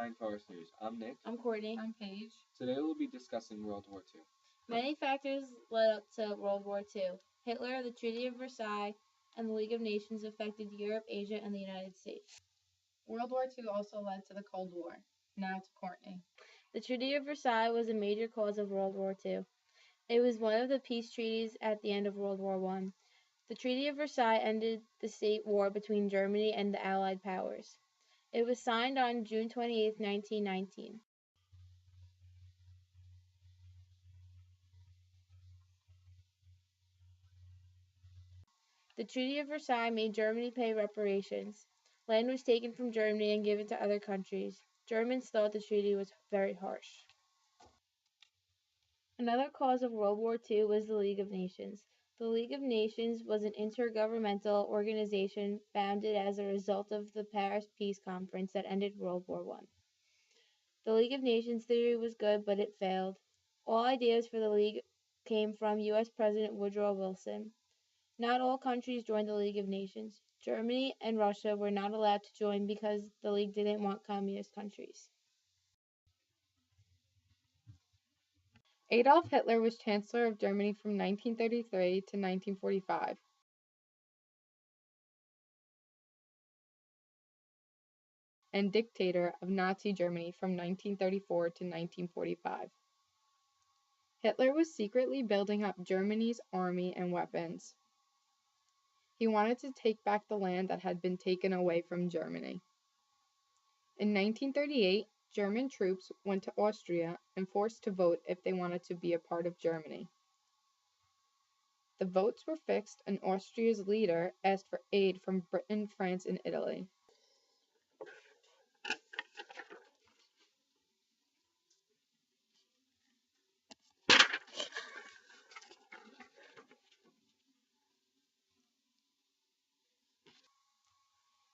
Nine Forest News. I'm Nick. I'm Courtney. I'm Paige. Today we'll be discussing World War II. Many factors led up to World War II. Hitler, the Treaty of Versailles, and the League of Nations affected Europe, Asia, and the United States. World War II also led to the Cold War. Now to Courtney. The Treaty of Versailles was a major cause of World War II. It was one of the peace treaties at the end of World War I. The Treaty of Versailles ended the state war between Germany and the Allied powers. It was signed on June 28, 1919. The Treaty of Versailles made Germany pay reparations. Land was taken from Germany and given to other countries. Germans thought the treaty was very harsh. Another cause of World War II was the League of Nations. The League of Nations was an intergovernmental organization founded as a result of the Paris Peace Conference that ended World War I. The League of Nations theory was good, but it failed. All ideas for the League came from U.S. President Woodrow Wilson. Not all countries joined the League of Nations. Germany and Russia were not allowed to join because the League didn't want communist countries. Adolf Hitler was Chancellor of Germany from 1933 to 1945. And dictator of Nazi Germany from 1934 to 1945. Hitler was secretly building up Germany's army and weapons. He wanted to take back the land that had been taken away from Germany. In 1938, German troops went to Austria and forced to vote if they wanted to be a part of Germany. The votes were fixed and Austria's leader asked for aid from Britain, France, and Italy.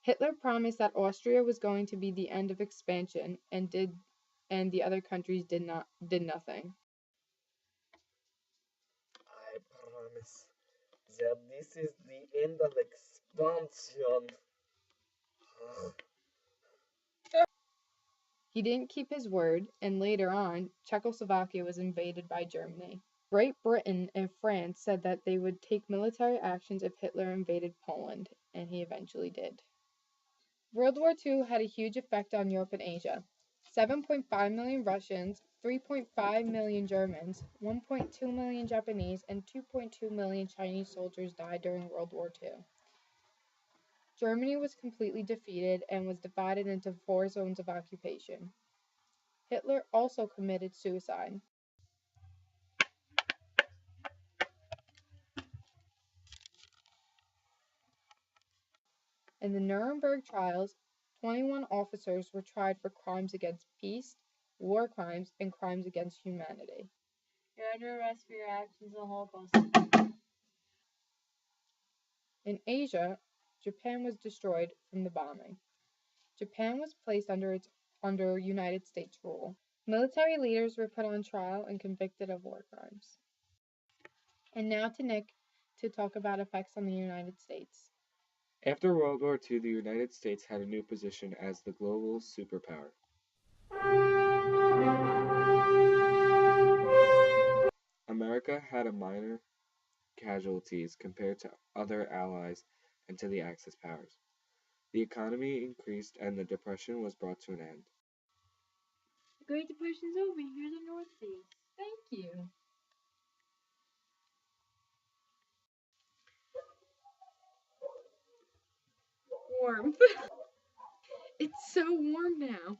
Hitler promised that Austria was going to be the end of expansion and the other countries did nothing. I promise that this is the end of expansion. He didn't keep his word, and later on, Czechoslovakia was invaded by Germany. Great Britain and France said that they would take military actions if Hitler invaded Poland, and he eventually did. World War II had a huge effect on Europe and Asia. 7.5 million Russians, 3.5 million Germans, 1.2 million Japanese, and 2.2 million Chinese soldiers died during World War II. Germany was completely defeated and was divided into 4 zones of occupation. Hitler also committed suicide. In the Nuremberg trials, 21 officers were tried for crimes against peace, war crimes, and crimes against humanity. You're under arrest for your actions in the Holocaust. In Asia, Japan was destroyed from the bombing. Japan was placed under United States rule. Military leaders were put on trial and convicted of war crimes. And now to Nick to talk about effects on the United States. After World War II, the United States had a new position as the global superpower. America had a minor casualties compared to other allies and to the Axis powers. The economy increased and the Depression was brought to an end. The Great Depression's over. You're the North Face. Thank you. Warm. It's so warm now.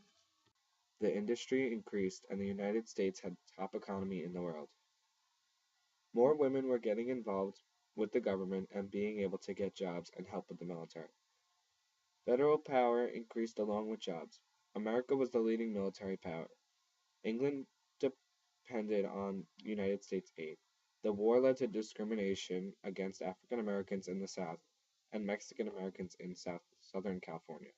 The industry increased and the United States had the top economy in the world. More women were getting involved with the government and being able to get jobs and help with the military. Federal power increased along with jobs. America was the leading military power. England depended on United States aid. The war led to discrimination against African Americans in the South and Mexican Americans in Southern California.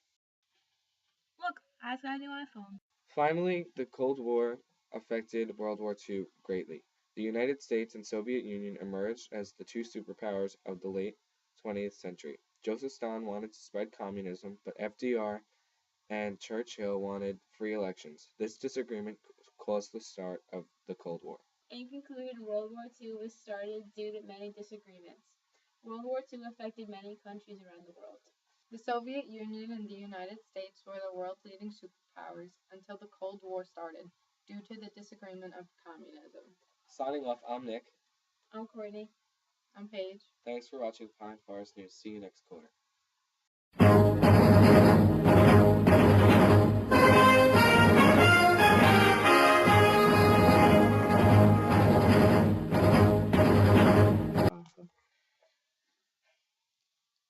Look, I just got a new iPhone. Finally, the Cold War affected World War II greatly. The United States and Soviet Union emerged as the 2 superpowers of the late 20th century. Joseph Stalin wanted to spread communism, but FDR and Churchill wanted free elections. This disagreement caused the start of the Cold War. In conclusion, World War II was started due to many disagreements. World War II affected many countries around the world. The Soviet Union and the United States were the world's leading superpowers until the Cold War started, due to the disagreement of communism. Signing off, I'm Nick. I'm Courtney. I'm Paige. Thanks for watching Pine Forest News. See you next quarter.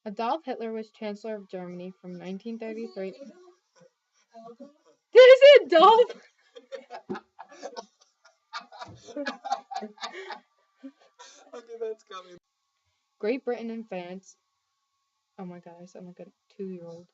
Adolf Hitler was Chancellor of Germany from 1933. Did I say Adolf? Okay, that's coming. Great Britain and France. Oh my god, I sound like a 2-year-old.